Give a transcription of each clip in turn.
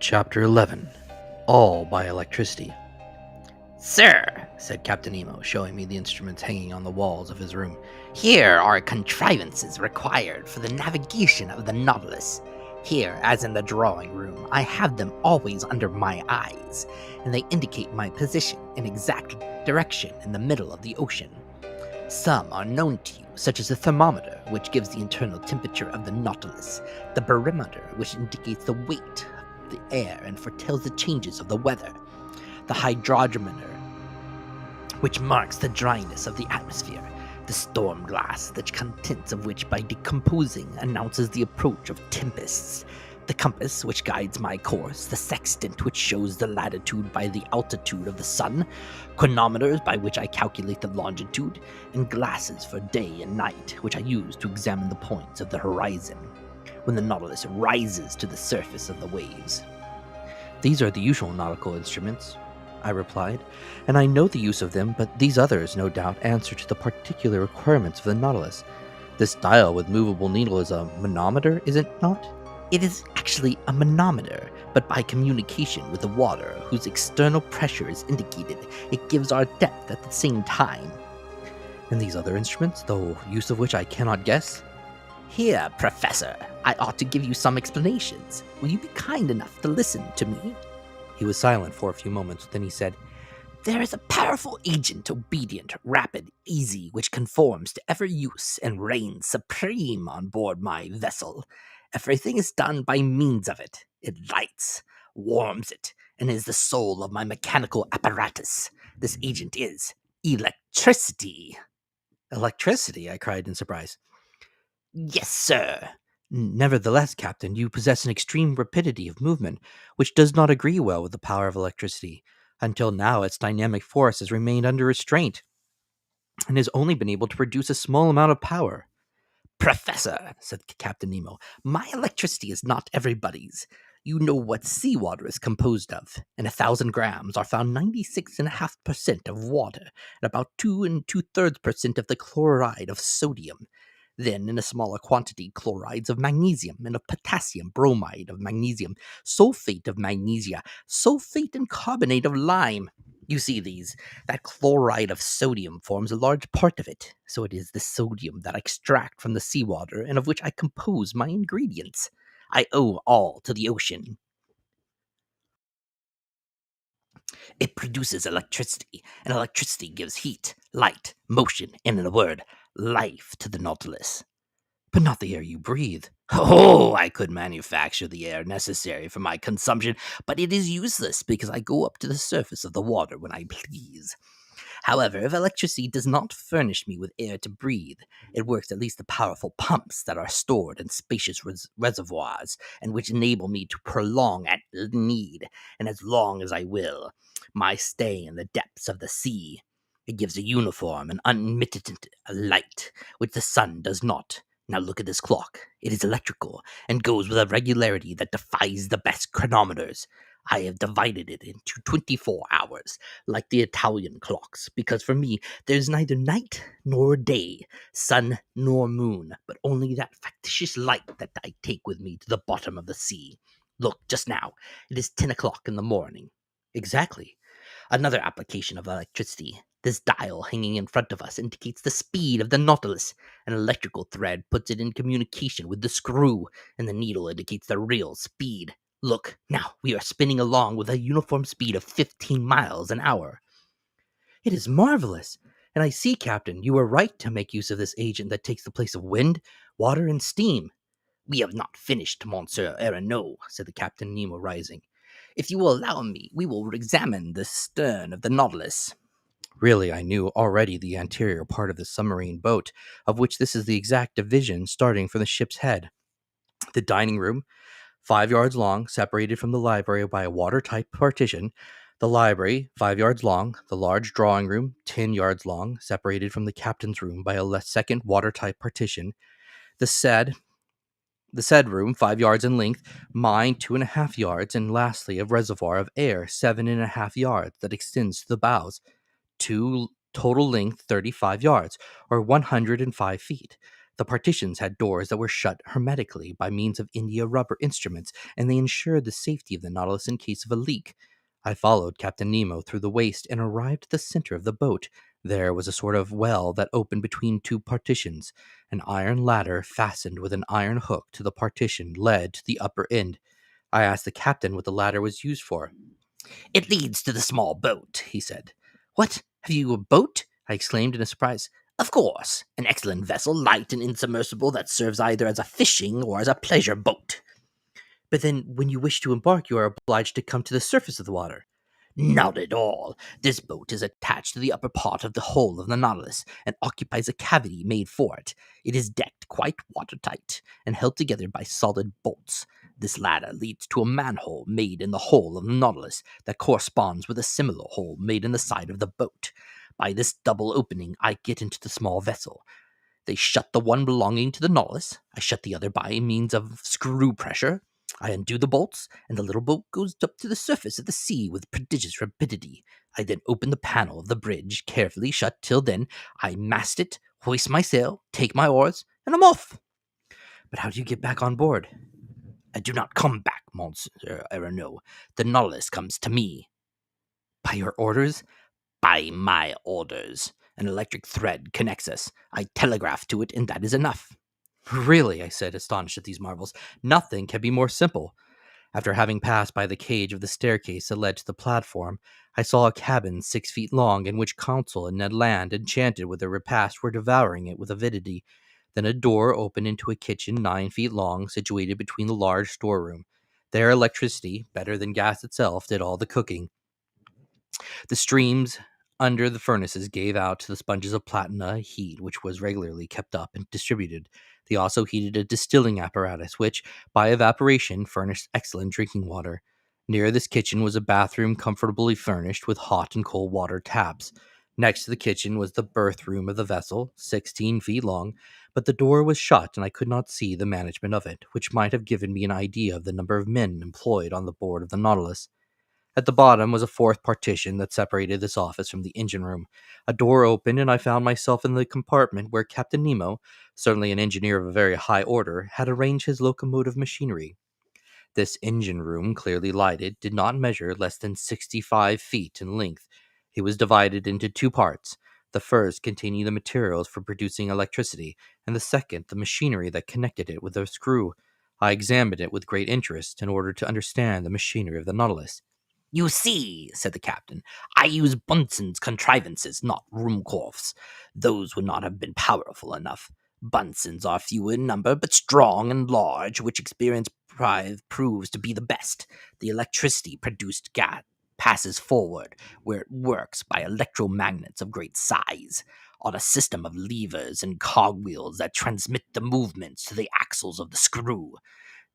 Chapter 11. All by Electricity. Sir, said Captain Nemo, showing me the instruments hanging on the walls of his room, here are contrivances required for the navigation of the Nautilus. Here, as in the drawing room, I have them always under my eyes, and they indicate my position in exact direction in the middle of the ocean. Some are known to you, such as the thermometer, which gives the internal temperature of the Nautilus, the barometer, which indicates the weight of the air and foretells the changes of the weather, the hydrometer, which marks the dryness of the atmosphere, the storm glass, the contents of which by decomposing announces the approach of tempests, the compass which guides my course, the sextant which shows the latitude by the altitude of the sun, chronometers by which I calculate the longitude, and glasses for day and night which I use to examine the points of the horizon when the Nautilus rises to the surface of the waves. These are the usual nautical instruments, I replied, and I know the use of them, but these others, no doubt, answer to the particular requirements of the Nautilus. This dial with movable needle is a manometer, is it not? It is actually a manometer, but by communication with the water, whose external pressure is indicated, it gives our depth at the same time. And these other instruments, the use of which I cannot guess? Here, Professor, I ought to give you some explanations. Will you be kind enough to listen to me? He was silent for a few moments, then he said, There is a powerful agent, obedient, rapid, easy, which conforms to every use and reigns supreme on board my vessel. Everything is done by means of it. It lights, warms it, and is the soul of my mechanical apparatus. This agent is electricity. Electricity, I cried in surprise. Yes, sir. Nevertheless, Captain, you possess an extreme rapidity of movement, which does not agree well with the power of electricity. Until now, its dynamic force has remained under restraint, and has only been able to produce a small amount of power. Professor, said Captain Nemo, my electricity is not everybody's. You know what seawater is composed of. In 1,000 grams are found 96.5% of water and about 2 2/3% of the chloride of sodium. Then, in a smaller quantity, chlorides of magnesium and of potassium, bromide of magnesium, sulfate of magnesia, sulfate and carbonate of lime. You see these. That chloride of sodium forms a large part of it, so it is the sodium that I extract from the seawater and of which I compose my ingredients. I owe all to the ocean. It produces electricity, and electricity gives heat, light, motion, and in a word, life to the Nautilus. But not the air you breathe. Oh, I could manufacture the air necessary for my consumption, but it is useless because I go up to the surface of the water when I please. However, if electricity does not furnish me with air to breathe, it works at least the powerful pumps that are stored in spacious reservoirs, and which enable me to prolong at need, and as long as I will, my stay in the depths of the sea. It gives a uniform and unmitted light, which the sun does not. Now look at this clock. It is electrical, and goes with a regularity that defies the best chronometers. I have divided it into 24 hours, like the Italian clocks, because for me there is neither night nor day, sun nor moon, but only that factitious light that I take with me to the bottom of the sea. Look, just now, it is 10 o'clock in the morning. Exactly. Another application of electricity. This dial hanging in front of us indicates the speed of the Nautilus. An electrical thread puts it in communication with the screw, and the needle indicates the real speed. Look, now we are spinning along with a uniform speed of 15 miles an hour. It is marvelous. And I see, Captain, you were right to make use of this agent that takes the place of wind, water, and steam. We have not finished, Monsieur Aeronnaut, said the Captain Nemo, rising. If you will allow me, we will examine the stern of the Nautilus. Really, I knew already the anterior part of the submarine boat, of which this is the exact division starting from the ship's head. The dining room, 5 yards long, separated from the library by a watertight partition. The library, 5 yards long. The large drawing room, 10 yards long, separated from the captain's room by a second watertight partition. The said room, 5 yards in length, mine 2.5 yards, and lastly a reservoir of air 7.5 yards that extends to the bows. Total length 35 yards, or 105 feet. The partitions had doors that were shut hermetically by means of India rubber instruments, and they ensured the safety of the Nautilus in case of a leak. I followed Captain Nemo through the waist and arrived at the center of the boat. There was a sort of well that opened between two partitions. An iron ladder fastened with an iron hook to the partition led to the upper end. I asked the captain what the ladder was used for. "It leads to the small boat," he said. What? Have you a boat? I exclaimed in surprise. "Of course, an excellent vessel, light and insubmersible, that serves either as a fishing or as a pleasure boat." But then, when you wish to embark, you are obliged to come to the surface of the water. "Not at all. This boat is attached to the upper part of the hull of the Nautilus, and occupies a cavity made for it. It is decked quite watertight, and held together by solid bolts. This ladder leads to a manhole made in the hull of the Nautilus, that corresponds with a similar hole made in the side of the boat. By this double opening I get into the small vessel. They shut the one belonging to the Nautilus. I shut the other by means of screw pressure. I undo the bolts, and the little boat goes up to the surface of the sea with prodigious rapidity. I then open the panel of the bridge, carefully shut till then. I mast it, hoist my sail, take my oars, and I'm off." But how do you get back on board? "I do not come back, Monsieur Aeronau. The Nautilus comes to me." By your orders? "By my orders. An electric thread connects us. I telegraph to it, and that is enough." Really, I said, astonished at these marvels. Nothing can be more simple. After having passed by the cage of the staircase that led to the platform, I saw a cabin 6 feet long in which Counsel and Ned Land, enchanted with their repast, were devouring it with avidity. Then a door opened into a kitchen 9 feet long, situated between the large storeroom. There electricity, better than gas itself, did all the cooking. The streams under the furnaces gave out to the sponges of platina a heat which was regularly kept up and distributed. They also heated a distilling apparatus which, by evaporation, furnished excellent drinking water. Near this kitchen was a bathroom comfortably furnished with hot and cold water taps. Next to the kitchen was the berth room of the vessel, 16 feet long, but the door was shut and I could not see the management of it, which might have given me an idea of the number of men employed on the board of the Nautilus. At the bottom was a fourth partition that separated this office from the engine room. A door opened, and I found myself in the compartment where Captain Nemo, certainly an engineer of a very high order, had arranged his locomotive machinery. This engine room, clearly lighted, did not measure less than 65 feet in length. It was divided into two parts, the first containing the materials for producing electricity, and the second the machinery that connected it with a screw. I examined it with great interest in order to understand the machinery of the Nautilus. "You see," said the captain, "I use Bunsen's contrivances, not Ruhmkorff's. Those would not have been powerful enough. Bunsen's are few in number, but strong and large, which experience proves to be the best. The electricity produced passes forward, where it works by electromagnets of great size, on a system of levers and cogwheels that transmit the movements to the axles of the screw.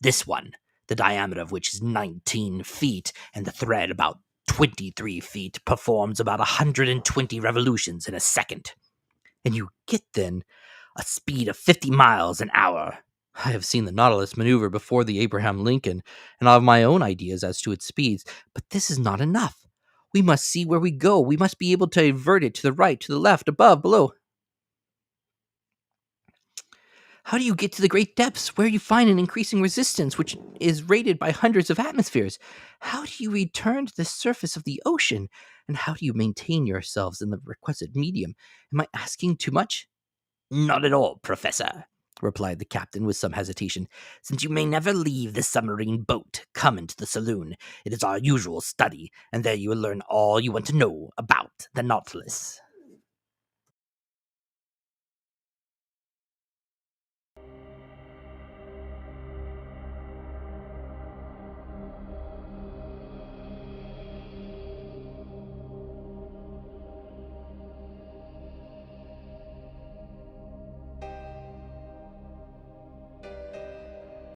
This one, the diameter of which is 19 feet, and the thread about 23 feet, performs about 120 revolutions in a second." And you get, then, "A speed of 50 miles an hour." I have seen the Nautilus maneuver before the Abraham Lincoln, and I have my own ideas as to its speeds, but this is not enough. We must see where we go. We must be able to avert it to the right, to the left, above, below. How do you get to the great depths, where you find an increasing resistance which is rated by hundreds of atmospheres? How do you return to the surface of the ocean? And how do you maintain yourselves in the requisite medium? Am I asking too much? "Not at all, Professor," replied the captain with some hesitation. "Since you may never leave the submarine boat, come into the saloon. It is our usual study, and there you will learn all you want to know about the Nautilus."